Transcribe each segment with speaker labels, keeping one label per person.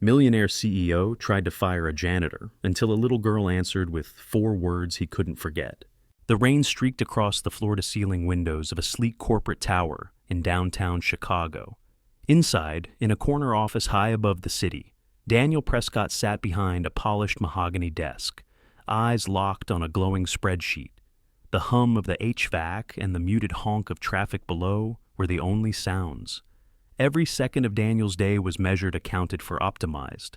Speaker 1: Millionaire CEO tried to fire a janitor until a little girl answered with 4 words he couldn't forget. The rain streaked across the floor-to-ceiling windows of a sleek corporate tower in downtown Chicago. Inside, in a corner office high above the city, Daniel Prescott sat behind a polished mahogany desk, eyes locked on a glowing spreadsheet. The hum of the HVAC and the muted honk of traffic below were the only sounds. Every second of Daniel's day was measured, accounted for, optimized.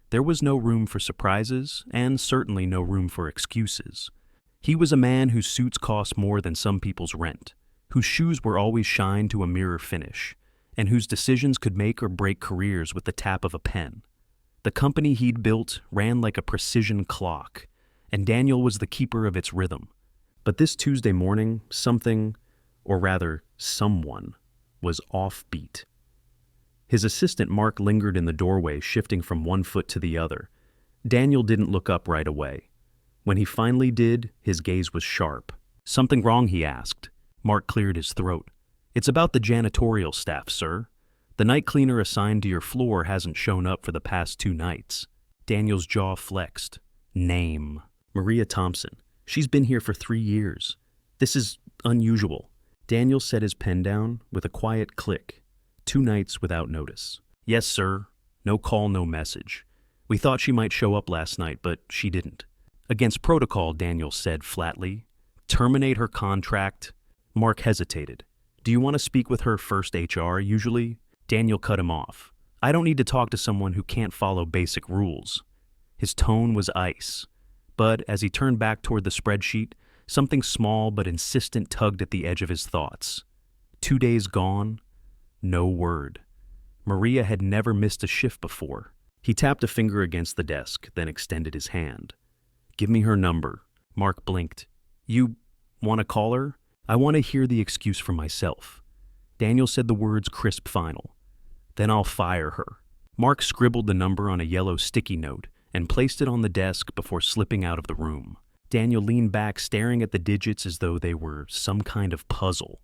Speaker 1: There was no room for surprises, and certainly no room for excuses. He was a man whose suits cost more than some people's rent, whose shoes were always shined to a mirror finish, and whose decisions could make or break careers with the tap of a pen. The company he'd built ran like a precision clock, and Daniel was the keeper of its rhythm. But this Tuesday morning, something, or rather, someone, was offbeat. His assistant Mark lingered in the doorway, shifting from one foot to the other. Daniel didn't look up right away. When he finally did, his gaze was sharp. "Something wrong?" he asked. Mark cleared his throat. "It's about the janitorial staff, sir. The night cleaner assigned to your floor hasn't shown up for the past 2 nights. Daniel's jaw flexed. "Name: Maria Thompson. She's been here for 3 years. This is unusual." Daniel set his pen down with a quiet click. 2 nights without notice. "Yes, sir. No call, no message. We thought she might show up last night, but she didn't." "Against protocol," Daniel said flatly. "Terminate her contract." Mark hesitated. "Do you want to speak with her first, HR, usually?" Daniel cut him off. "I don't need to talk to someone who can't follow basic rules." His tone was ice. But as he turned back toward the spreadsheet, something small but insistent tugged at the edge of his thoughts. 2 days gone, no word. Maria had never missed a shift before. He tapped a finger against the desk, then extended his hand. "Give me her number." Mark blinked. "You want to call her?" "I want to hear the excuse for myself." Daniel said the words crisp final. "Then I'll fire her." Mark scribbled the number on a yellow sticky note and placed it on the desk before slipping out of the room. Daniel leaned back, staring at the digits as though they were some kind of puzzle.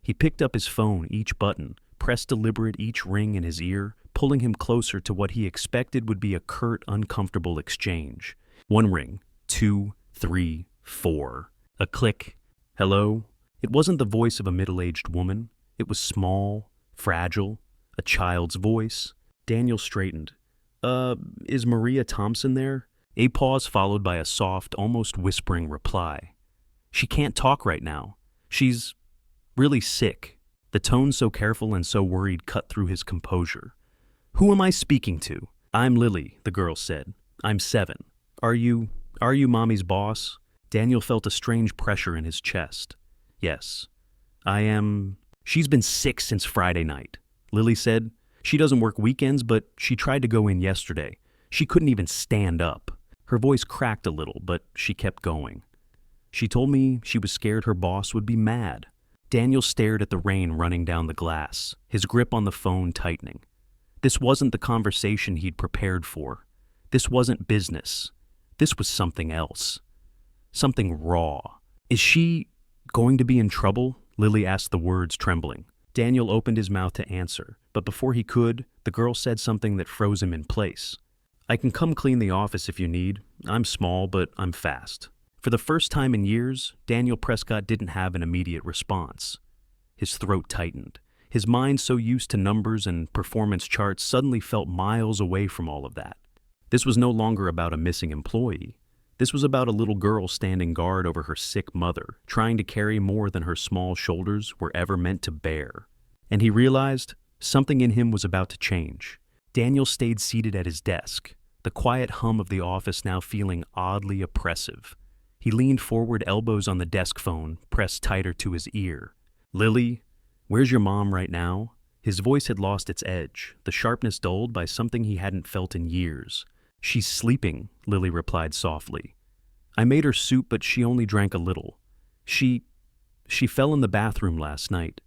Speaker 1: He picked up his phone, each button, pressed deliberate, each ring in his ear, pulling him closer to what he expected would be a curt, uncomfortable exchange. 1 ring, 2, 3, 4. A click. "Hello?" It wasn't the voice of a middle-aged woman. It was small, fragile, a child's voice. Daniel straightened. Is Maria Thompson there?" A pause followed by a soft, almost whispering reply. "She can't talk right now. She's really sick." The tone, so careful and so worried, cut through his composure. "Who am I speaking to?" "I'm Lily," the girl said. "I'm 7. Are you Mommy's boss?" Daniel felt a strange pressure in his chest. "Yes. I am." "She's been sick since Friday night," Lily said. "She doesn't work weekends, but she tried to go in yesterday. She couldn't even stand up." Her voice cracked a little, but she kept going. "She told me she was scared her boss would be mad." Daniel stared at the rain running down the glass, his grip on the phone tightening. This wasn't the conversation he'd prepared for. This wasn't business. This was something else. Something raw. "Is she going to be in trouble?" Lily asked, the words trembling. Daniel opened his mouth to answer, but before he could, the girl said something that froze him in place. "I can come clean the office if you need. I'm small, but I'm fast." For the first time in years, Daniel Prescott didn't have an immediate response. His throat tightened. His mind, so used to numbers and performance charts, suddenly felt miles away from all of that. This was no longer about a missing employee. This was about a little girl standing guard over her sick mother, trying to carry more than her small shoulders were ever meant to bear. And he realized something in him was about to change. Daniel stayed seated at his desk, the quiet hum of the office now feeling oddly oppressive. He leaned forward, elbows on the desk phone, pressed tighter to his ear. "Lily, where's your mom right now?" His voice had lost its edge, the sharpness dulled by something he hadn't felt in years. "She's sleeping," Lily replied softly. "I made her soup, but she only drank a little. She fell in the bathroom last night.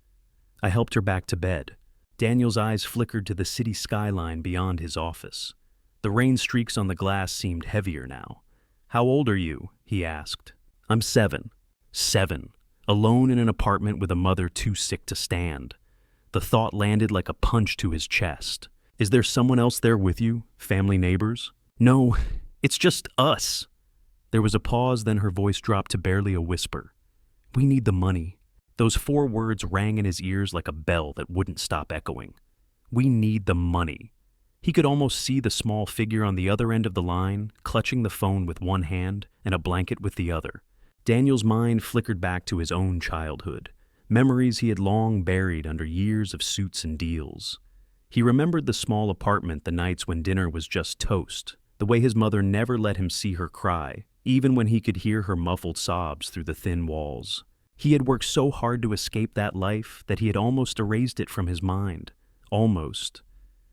Speaker 1: I helped her back to bed." Daniel's eyes flickered to the city skyline beyond his office. The rain streaks on the glass seemed heavier now. "How old are you?" he asked. "I'm 7. 7. Alone in an apartment with a mother too sick to stand." The thought landed like a punch to his chest. Is there someone else there with you? Family, neighbors? No, it's just us. There was a pause, then her voice dropped to barely a whisper. We need the money. Those 4 words rang in his ears like a bell that wouldn't stop echoing. We need the money. He could almost see the small figure on the other end of the line, clutching the phone with one hand and a blanket with the other. Daniel's mind flickered back to his own childhood, memories he had long buried under years of suits and deals. He remembered the small apartment, the nights when dinner was just toast, the way his mother never let him see her cry, even when he could hear her muffled sobs through the thin walls. He had worked so hard to escape that life that he had almost erased it from his mind. Almost.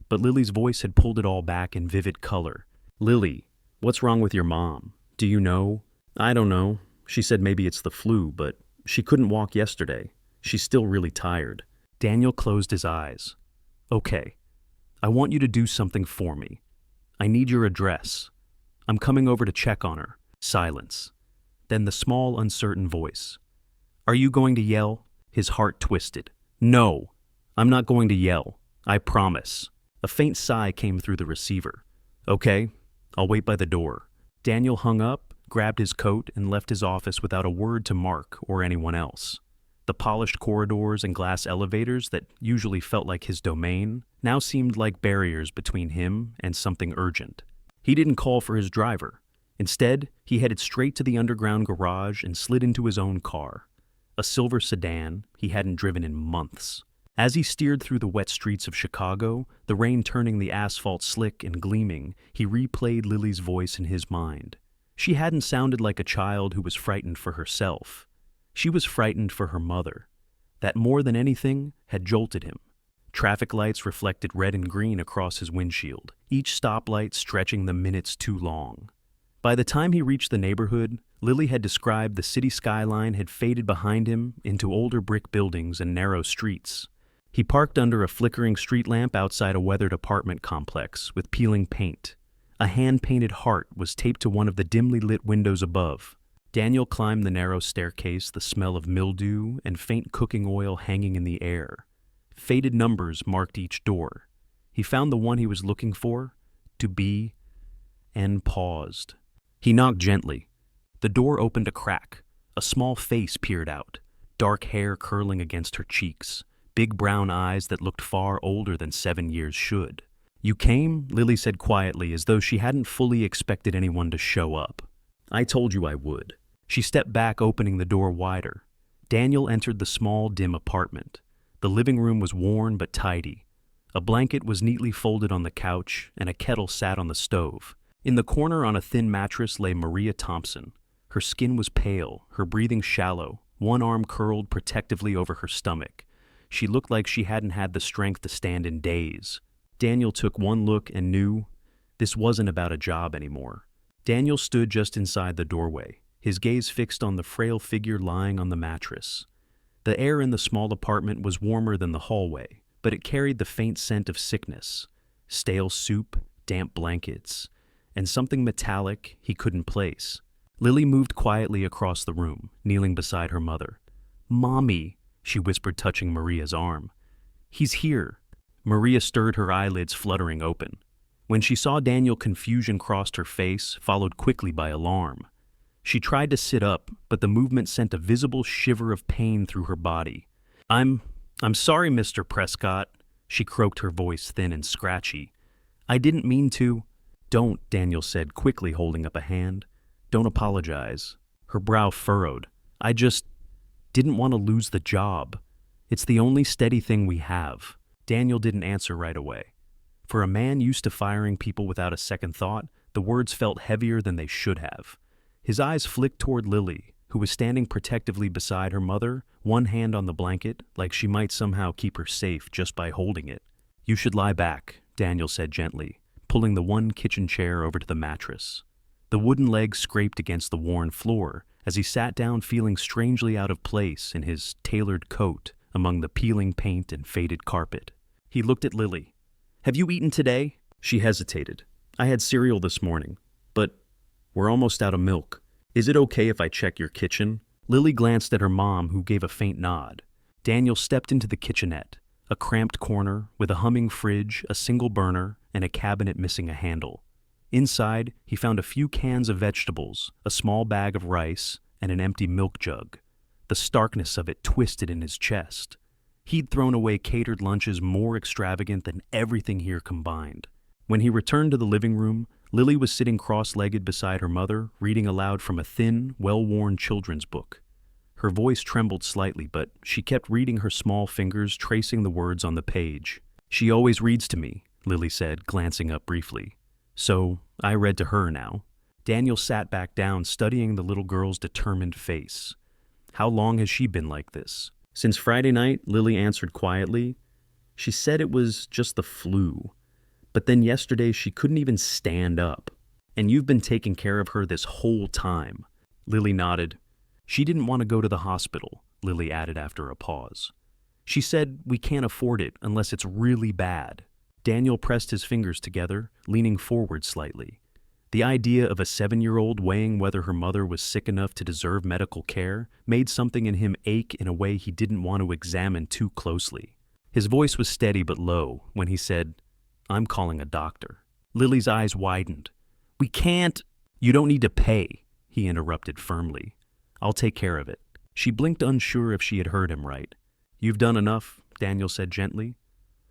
Speaker 1: But Lily's voice had pulled it all back in vivid color. Lily, what's wrong with your mom? Do you know? I don't know. She said maybe it's the flu, but she couldn't walk yesterday. She's still really tired. Daniel closed his eyes. Okay. I want you to do something for me. I need your address. I'm coming over to check on her. Silence. Then the small, uncertain voice. Are you going to yell? His heart twisted. No, I'm not going to yell. I promise. A faint sigh came through the receiver. Okay, I'll wait by the door. Daniel hung up, grabbed his coat, and left his office without a word to Mark or anyone else. The polished corridors and glass elevators that usually felt like his domain now seemed like barriers between him and something urgent. He didn't call for his driver. Instead, he headed straight to the underground garage and slid into his own car. A silver sedan he hadn't driven in months. As he steered through the wet streets of Chicago, the rain turning the asphalt slick and gleaming, he replayed Lily's voice in his mind. She hadn't sounded like a child who was frightened for herself. She was frightened for her mother. That more than anything had jolted him. Traffic lights reflected red and green across his windshield, each stoplight stretching the minutes too long. By the time he reached the neighborhood, Lily had described the city skyline had faded behind him into older brick buildings and narrow streets. He parked under a flickering street lamp outside a weathered apartment complex with peeling paint. A hand-painted heart was taped to one of the dimly lit windows above. Daniel climbed the narrow staircase, the smell of mildew and faint cooking oil hanging in the air. Faded numbers marked each door. He found the one he was looking for, to be, and paused. He knocked gently. The door opened a crack. A small face peered out, dark hair curling against her cheeks, big brown eyes that looked far older than 7 years should. You came? Lily said quietly, as though she hadn't fully expected anyone to show up. I told you I would. She stepped back, opening the door wider. Daniel entered the small, dim apartment. The living room was worn but tidy. A blanket was neatly folded on the couch, and a kettle sat on the stove. In the corner on a thin mattress lay Maria Thompson. Her skin was pale, her breathing shallow, one arm curled protectively over her stomach. She looked like she hadn't had the strength to stand in days. Daniel took one look and knew this wasn't about a job anymore. Daniel stood just inside the doorway, his gaze fixed on the frail figure lying on the mattress. The air in the small apartment was warmer than the hallway, but it carried the faint scent of sickness, stale soup, damp blankets, and something metallic he couldn't place. Lily moved quietly across the room, kneeling beside her mother. "Mommy," she whispered, touching Maria's arm. "He's here." Maria stirred, her eyelids fluttering open. When she saw Daniel, confusion crossed her face, followed quickly by alarm. She tried to sit up, but the movement sent a visible shiver of pain through her body. I'm sorry, Mr. Prescott," she croaked, her voice thin and scratchy. "I didn't mean to." "Don't," Daniel said, quickly holding up a hand. "Don't apologize." Her brow furrowed. "I just didn't want to lose the job. It's the only steady thing we have." Daniel didn't answer right away. For a man used to firing people without a second thought, the words felt heavier than they should have. His eyes flicked toward Lily, who was standing protectively beside her mother, one hand on the blanket, like she might somehow keep her safe just by holding it. "You should lie back," Daniel said gently, pulling the one kitchen chair over to the mattress. The wooden legs scraped against the worn floor as he sat down, feeling strangely out of place in his tailored coat among the peeling paint and faded carpet. He looked at Lily. "Have you eaten today?" She hesitated. "I had cereal this morning, but we're almost out of milk. Is it okay if I check your kitchen?" Lily glanced at her mom, who gave a faint nod. Daniel stepped into the kitchenette. a cramped corner with a humming fridge, a single burner, and a cabinet missing a handle. Inside, he found a few cans of vegetables, a small bag of rice, and an empty milk jug. The starkness of it twisted in his chest. He'd thrown away catered lunches more extravagant than everything here combined. When he returned to the living room, Lily was sitting cross-legged beside her mother, reading aloud from a thin, well-worn children's book. Her voice trembled slightly, but she kept reading, her small fingers tracing the words on the page. "She always reads to me," Lily said, glancing up briefly. So I read to her now. Daniel sat back down, studying the little girl's determined face. How long has she been like this? Since Friday night, Lily answered quietly. She said it was just the flu. But then yesterday she couldn't even stand up. And you've been taking care of her this whole time. Lily nodded. She didn't want to go to the hospital, Lily added after a pause. She said we can't afford it unless it's really bad. Daniel pressed his fingers together, leaning forward slightly. The idea of a 7-year-old weighing whether her mother was sick enough to deserve medical care made something in him ache in a way he didn't want to examine too closely. His voice was steady but low when he said, "I'm calling a doctor." Lily's eyes widened. "We can't—" "You don't need to pay," he interrupted firmly. "I'll take care of it." She blinked, unsure if she had heard him right. "You've done enough," Daniel said gently.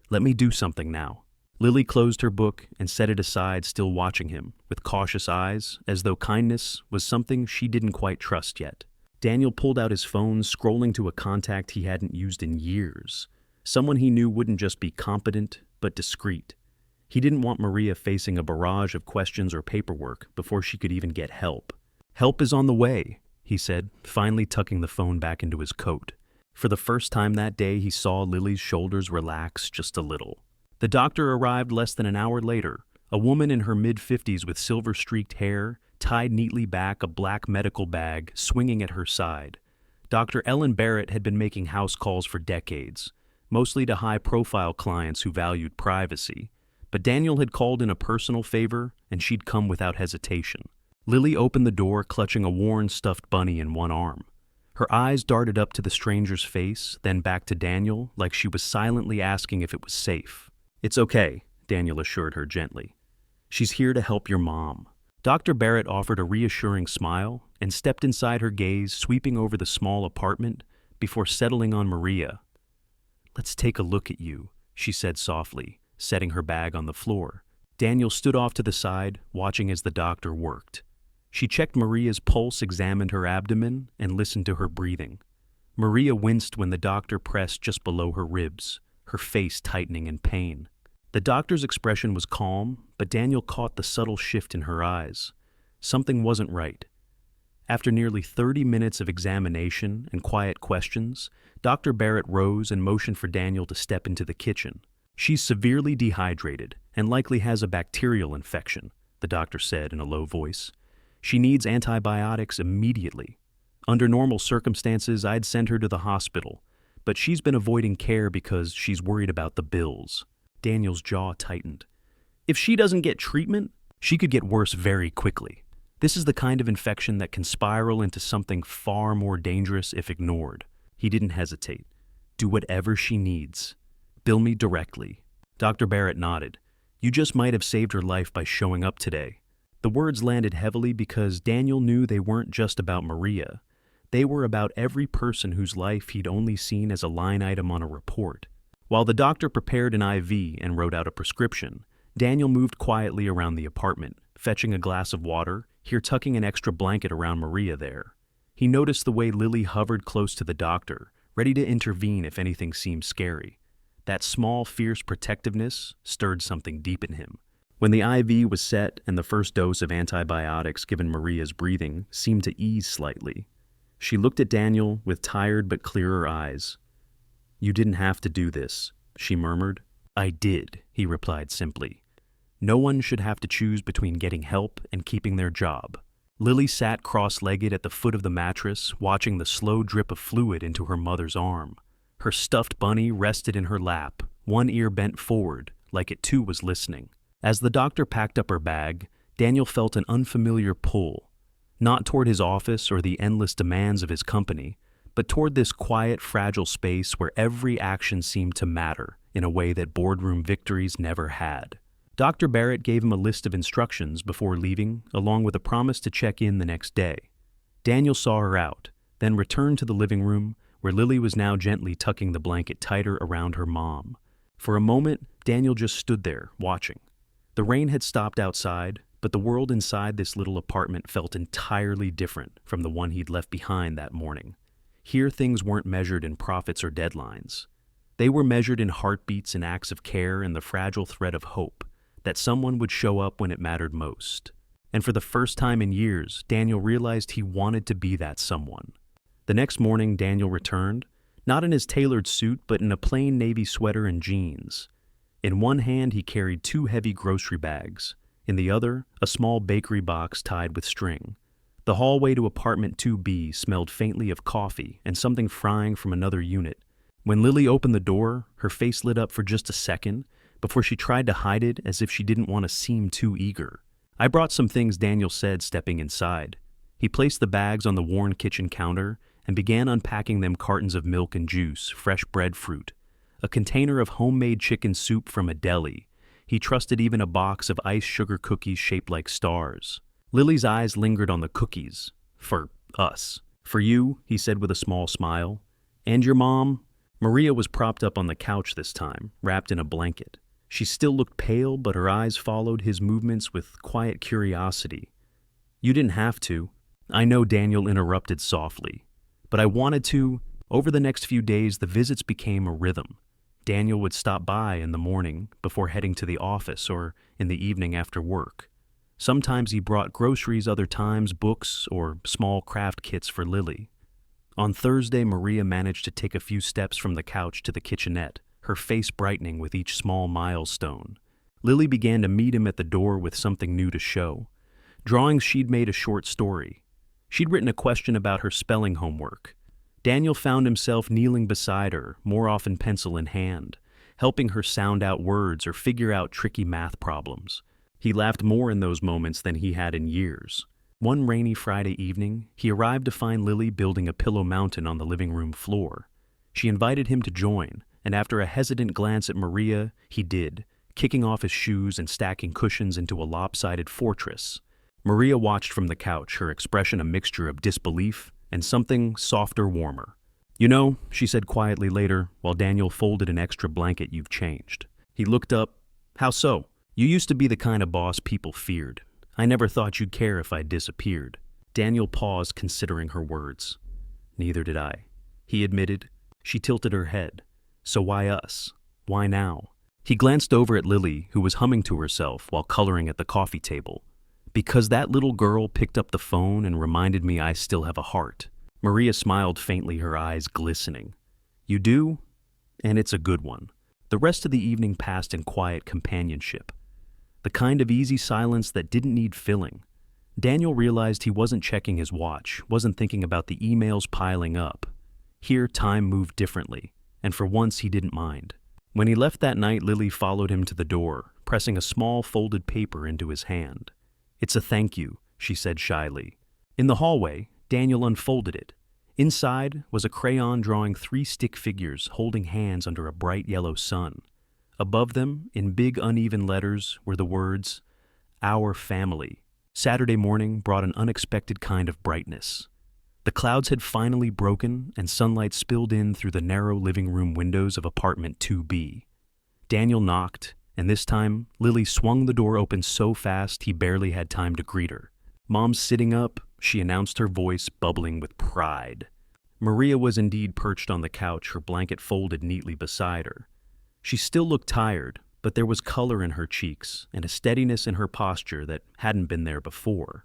Speaker 1: "Let me do something now." Lily closed her book and set it aside, still watching him, with cautious eyes, as though kindness was something she didn't quite trust yet. Daniel pulled out his phone, scrolling to a contact he hadn't used in years. Someone he knew wouldn't just be competent, but discreet. He didn't want Maria facing a barrage of questions or paperwork before she could even get help. "Help is on the way," he said, finally tucking the phone back into his coat. For the first time that day, he saw Lily's shoulders relax just a little. The doctor arrived less than an hour later, a woman in her mid-50s with silver-streaked hair, tied neatly back, a black medical bag swinging at her side. Dr. Ellen Barrett had been making house calls for decades, mostly to high-profile clients who valued privacy. But Daniel had called in a personal favor, and she'd come without hesitation. Lily opened the door, clutching a worn stuffed bunny in one arm. Her eyes darted up to the stranger's face, then back to Daniel, like she was silently asking if it was safe. "It's okay," Daniel assured her gently. "She's here to help your mom." Dr. Barrett offered a reassuring smile and stepped inside, her gaze sweeping over the small apartment before settling on Maria. "Let's take a look at you," she said softly, setting her bag on the floor. Daniel stood off to the side, watching as the doctor worked. She checked Maria's pulse, examined her abdomen, and listened to her breathing. Maria winced when the doctor pressed just below her ribs, her face tightening in pain. The doctor's expression was calm, but Daniel caught the subtle shift in her eyes. Something wasn't right. After nearly 30 minutes of examination and quiet questions, Dr. Barrett rose and motioned for Daniel to step into the kitchen. "She's severely dehydrated and likely has a bacterial infection," the doctor said in a low voice. "She needs antibiotics immediately. Under normal circumstances, I'd send her to the hospital, but she's been avoiding care because she's worried about the bills." Daniel's jaw tightened. "If she doesn't get treatment, she could get worse very quickly. This is the kind of infection that can spiral into something far more dangerous if ignored." He didn't hesitate. "Do whatever she needs. Bill me directly." Dr. Barrett nodded. "You just might have saved her life by showing up today." The words landed heavily because Daniel knew they weren't just about Maria. They were about every person whose life he'd only seen as a line item on a report. While the doctor prepared an IV and wrote out a prescription, Daniel moved quietly around the apartment, fetching a glass of water, here tucking an extra blanket around Maria there. He noticed the way Lily hovered close to the doctor, ready to intervene if anything seemed scary. That small, fierce protectiveness stirred something deep in him. When the IV was set and the first dose of antibiotics given, Maria's breathing seemed to ease slightly. She looked at Daniel with tired but clearer eyes. "You didn't have to do this," she murmured. "I did," he replied simply. "No one should have to choose between getting help and keeping their job." Lily sat cross-legged at the foot of the mattress, watching the slow drip of fluid into her mother's arm. Her stuffed bunny rested in her lap, one ear bent forward, like it too was listening. As the doctor packed up her bag, Daniel felt an unfamiliar pull, not toward his office or the endless demands of his company, but toward this quiet, fragile space where every action seemed to matter in a way that boardroom victories never had. Dr. Barrett gave him a list of instructions before leaving, along with a promise to check in the next day. Daniel saw her out, then returned to the living room, where Lily was now gently tucking the blanket tighter around her mom. For a moment, Daniel just stood there, watching. The rain had stopped outside, but the world inside this little apartment felt entirely different from the one he'd left behind that morning. Here things weren't measured in profits or deadlines. They were measured in heartbeats and acts of care and the fragile thread of hope that someone would show up when it mattered most. And for the first time in years, Daniel realized he wanted to be that someone. The next morning, Daniel returned, not in his tailored suit, but in a plain navy sweater and jeans. In one hand, he carried 2 heavy grocery bags. In the other, a small bakery box tied with string. The hallway to apartment 2B smelled faintly of coffee and something frying from another unit. When Lily opened the door, her face lit up for just a second before she tried to hide it as if she didn't want to seem too eager. "I brought some things," Daniel said, stepping inside. He placed the bags on the worn kitchen counter and began unpacking them: cartons of milk and juice, fresh breadfruit, a container of homemade chicken soup from a deli. He trusted even a box of iced sugar cookies shaped like stars. Lily's eyes lingered on the cookies. "For us." "For you," he said with a small smile. "And your mom?" Maria was propped up on the couch this time, wrapped in a blanket. She still looked pale, but her eyes followed his movements with quiet curiosity. "You didn't have to." "I know," Daniel interrupted softly. "But I wanted to." Over the next few days, the visits became a rhythm. Daniel would stop by in the morning before heading to the office or in the evening after work. Sometimes he brought groceries, other times books or small craft kits for Lily. On Thursday, Maria managed to take a few steps from the couch to the kitchenette, her face brightening with each small milestone. Lily began to meet him at the door with something new to show. Drawings she'd made: a short story. She'd written a question about her spelling homework. Daniel found himself kneeling beside her, more often pencil in hand, helping her sound out words or figure out tricky math problems. He laughed more in those moments than he had in years. One rainy Friday evening, he arrived to find Lily building a pillow mountain on the living room floor. She invited him to join, and after a hesitant glance at Maria, he did, kicking off his shoes and stacking cushions into a lopsided fortress. Maria watched from the couch, her expression a mixture of disbelief and something softer, warmer. "You know," she said quietly later, while Daniel folded an extra blanket, "you've changed." He looked up. "How so?" "You used to be the kind of boss people feared. I never thought you'd care if I disappeared." Daniel paused, considering her words. "Neither did I," he admitted. She tilted her head. "So why us? Why now?" He glanced over at Lily, who was humming to herself while coloring at the coffee table. "Because that little girl picked up the phone and reminded me I still have a heart." Maria smiled faintly, her eyes glistening. "You do? And it's a good one." The rest of the evening passed in quiet companionship. The kind of easy silence that didn't need filling. Daniel realized he wasn't checking his watch, wasn't thinking about the emails piling up. Here, time moved differently, and for once he didn't mind. When he left that night, Lily followed him to the door, pressing a small folded paper into his hand. "It's a thank you," she said shyly. In the hallway, Daniel unfolded it. Inside was a crayon drawing 3 stick figures holding hands under a bright yellow sun. Above them, in big uneven letters, were the words, "Our family." Saturday morning brought an unexpected kind of brightness. The clouds had finally broken and sunlight spilled in through the narrow living room windows of apartment 2B. Daniel knocked, and this time, Lily swung the door open so fast he barely had time to greet her. "Mom's sitting up," she announced, her voice bubbling with pride. Maria was indeed perched on the couch, her blanket folded neatly beside her. She still looked tired, but there was color in her cheeks and a steadiness in her posture that hadn't been there before.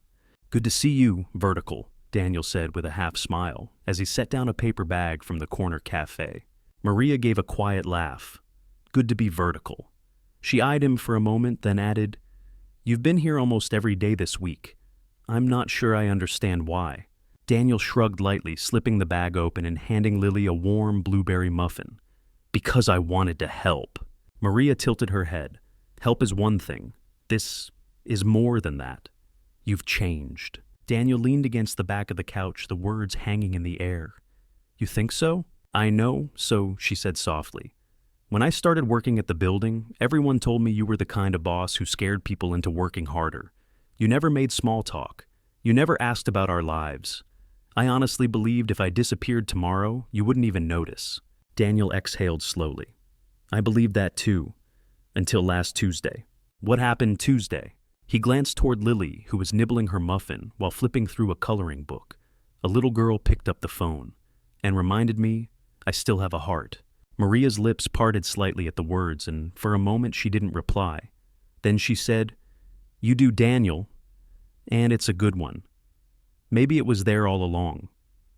Speaker 1: "Good to see you, Vertical," Daniel said with a half smile as he set down a paper bag from the corner cafe. Maria gave a quiet laugh. "Good to be vertical." She eyed him for a moment, then added, "You've been here almost every day this week. I'm not sure I understand why." Daniel shrugged lightly, slipping the bag open and handing Lily a warm blueberry muffin. "Because I wanted to help." Maria tilted her head. "Help is one thing. This is more than that. You've changed." Daniel leaned against the back of the couch, the words hanging in the air. You think so? I know, so, she said softly. When I started working at the building, everyone told me you were the kind of boss who scared people into working harder. You never made small talk. You never asked about our lives. I honestly believed if I disappeared tomorrow, you wouldn't even notice. Daniel exhaled slowly. I believed that too, until last Tuesday. What happened Tuesday? He glanced toward Lily, who was nibbling her muffin while flipping through a coloring book. A little girl picked up the phone and reminded me I still have a heart. Maria's lips parted slightly at the words, and for a moment she didn't reply. Then she said, You do, Daniel, and it's a good one. Maybe it was there all along.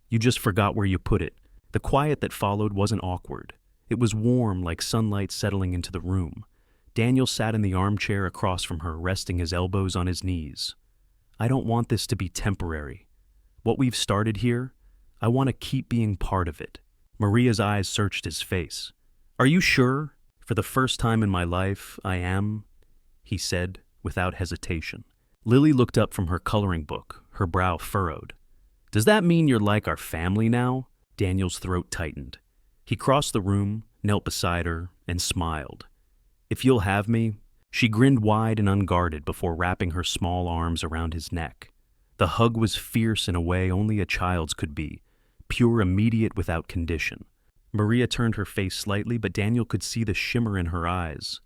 Speaker 1: You just forgot where you put it. The quiet that followed wasn't awkward. It was warm, like sunlight settling into the room. Daniel sat in the armchair across from her, resting his elbows on his knees. I don't want this to be temporary. What we've started here, I want to keep being part of it. Maria's eyes searched his face. Are you sure? For the first time in my life, I am, he said, without hesitation. Lily looked up from her coloring book, her brow furrowed. Does that mean you're like our family now? Daniel's throat tightened. He crossed the room, knelt beside her, and smiled. If you'll have me, she grinned wide and unguarded before wrapping her small arms around his neck. The hug was fierce in a way only a child's could be, pure, immediate, without condition. Maria turned her face slightly, but Daniel could see the shimmer in her eyes.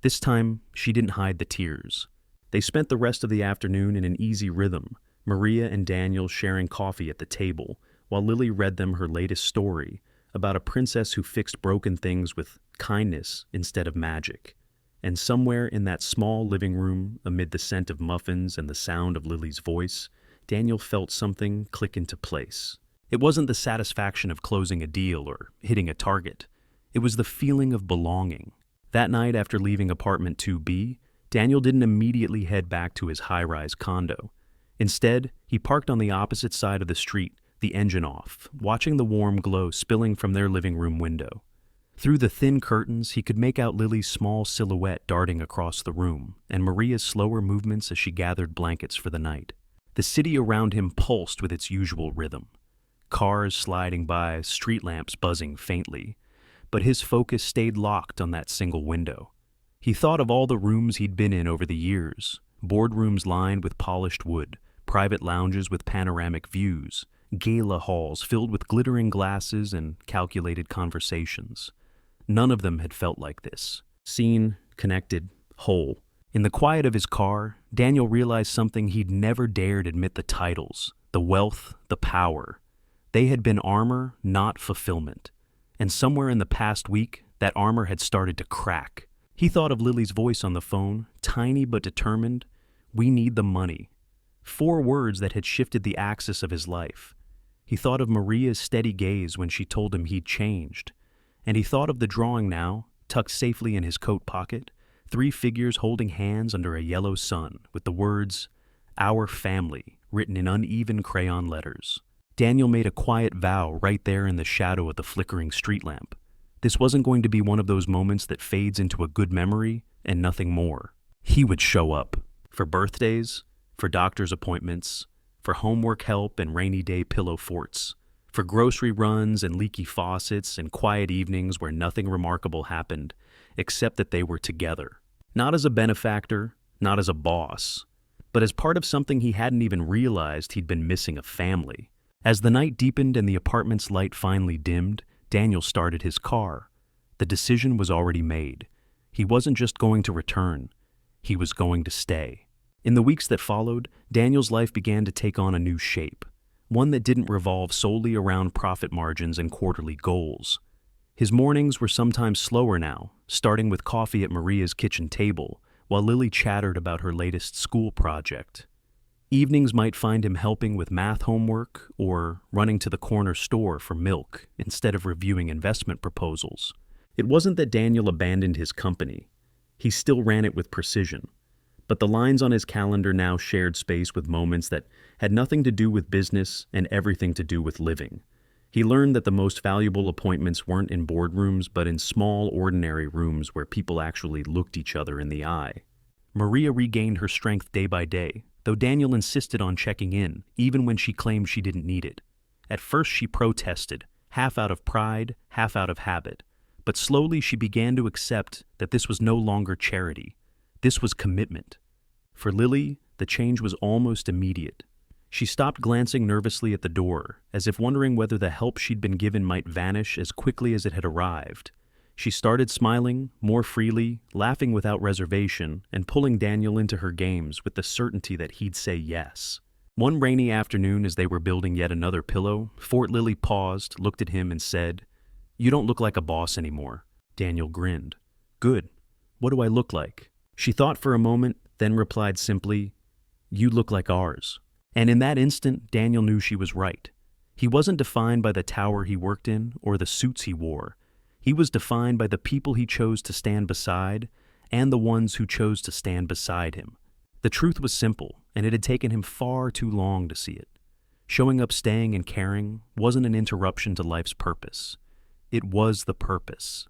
Speaker 1: This time, she didn't hide the tears. They spent the rest of the afternoon in an easy rhythm, Maria and Daniel sharing coffee at the table, while Lily read them her latest story about a princess who fixed broken things with kindness instead of magic. And somewhere in that small living room, amid the scent of muffins and the sound of Lily's voice, Daniel felt something click into place. It wasn't the satisfaction of closing a deal or hitting a target. It was the feeling of belonging. That night after leaving apartment 2B, Daniel didn't immediately head back to his high-rise condo. Instead, he parked on the opposite side of the street, the engine off, watching the warm glow spilling from their living room window. Through the thin curtains, he could make out Lily's small silhouette darting across the room, and Maria's slower movements as she gathered blankets for the night. The city around him pulsed with its usual rhythm. Cars sliding by, street lamps buzzing faintly, but his focus stayed locked on that single window. He thought of all the rooms he'd been in over the years, boardrooms lined with polished wood, private lounges with panoramic views, gala halls filled with glittering glasses and calculated conversations. None of them had felt like this. Seen, connected, whole. In the quiet of his car, Daniel realized something he'd never dared admit: the titles, the wealth, the power. They had been armor, not fulfillment. And somewhere in the past week, that armor had started to crack. He thought of Lily's voice on the phone, tiny but determined. We need the money. 4 words that had shifted the axis of his life. He thought of Maria's steady gaze when she told him he'd changed. And he thought of the drawing now, tucked safely in his coat pocket, 3 figures holding hands under a yellow sun, with the words, Our Family, written in uneven crayon letters. Daniel made a quiet vow right there in the shadow of the flickering street lamp. This wasn't going to be one of those moments that fades into a good memory and nothing more. He would show up. For birthdays, for doctor's appointments, for homework help and rainy day pillow forts, for grocery runs and leaky faucets and quiet evenings where nothing remarkable happened, except that they were together. Not as a benefactor, not as a boss, but as part of something he hadn't even realized he'd been missing: a family. As the night deepened and the apartment's light finally dimmed, Daniel started his car. The decision was already made. He wasn't just going to return. He was going to stay. In the weeks that followed, Daniel's life began to take on a new shape, one that didn't revolve solely around profit margins and quarterly goals. His mornings were sometimes slower now, starting with coffee at Maria's kitchen table, while Lily chattered about her latest school project. Evenings might find him helping with math homework or running to the corner store for milk instead of reviewing investment proposals. It wasn't that Daniel abandoned his company. He still ran it with precision. But the lines on his calendar now shared space with moments that had nothing to do with business and everything to do with living. He learned that the most valuable appointments weren't in boardrooms, but in small, ordinary rooms where people actually looked each other in the eye. Maria regained her strength day by day, though Daniel insisted on checking in, even when she claimed she didn't need it. At first she protested. half out of pride, half out of habit. But slowly she began to accept that this was no longer charity. This was commitment. For Lily, the change was almost immediate. She stopped glancing nervously at the door, as if wondering whether the help she'd been given might vanish as quickly as it had arrived. She started smiling, more freely, laughing without reservation, and pulling Daniel into her games with the certainty that he'd say yes. One rainy afternoon, as they were building yet another pillow, Fort Lily paused, looked at him, and said, "You don't look like a boss anymore." Daniel grinned. "Good. What do I look like?" She thought for a moment, then replied simply, "You look like ours." And in that instant, Daniel knew she was right. He wasn't defined by the tower he worked in or the suits he wore. He was defined by the people he chose to stand beside and the ones who chose to stand beside him. The truth was simple, and it had taken him far too long to see it. Showing up, staying, and caring wasn't an interruption to life's purpose. It was the purpose.